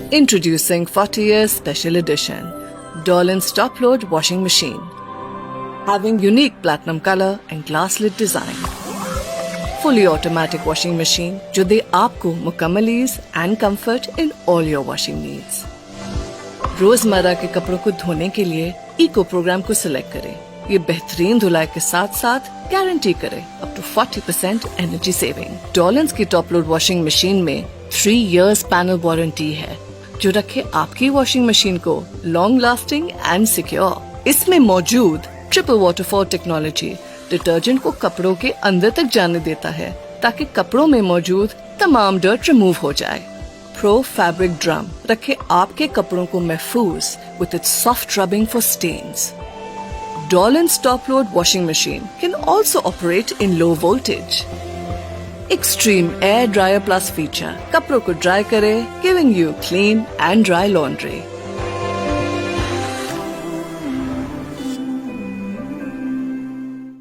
Introducing 40 years special edition, Dawlance top load washing machine. Having unique platinum color and glass lid design. Fully automatic washing machine जो दे आपको मुकम्मल ease and comfort in all your washing needs. रोजमर्रा के कपड़ों को धोने के लिए इको प्रोग्राम को सिलेक्ट करें। ये बेहतरीन धुलाई के साथ साथ गारंटी करे up to 40% energy saving. Dawlance की टॉप लोड वॉशिंग मशीन में 3 years पैनल वारंटी है जो रखे आपकी वॉशिंग मशीन को लॉन्ग लास्टिंग एंड सिक्योर। इसमें मौजूद ट्रिपल वाटरफॉल टेक्नोलॉजी डिटर्जेंट को कपड़ों के अंदर तक जाने देता है ताकि कपड़ों में मौजूद तमाम डर्ट रिमूव हो जाए। प्रो फैब्रिक ड्रम रखे आपके कपड़ों को महफूज with its soft rubbing for stains. Dawlance top-load washing machine can also operate in low voltage. Extreme Air Dryer Plus feature कपड़ों को ड्राई करे, giving you clean and dry laundry.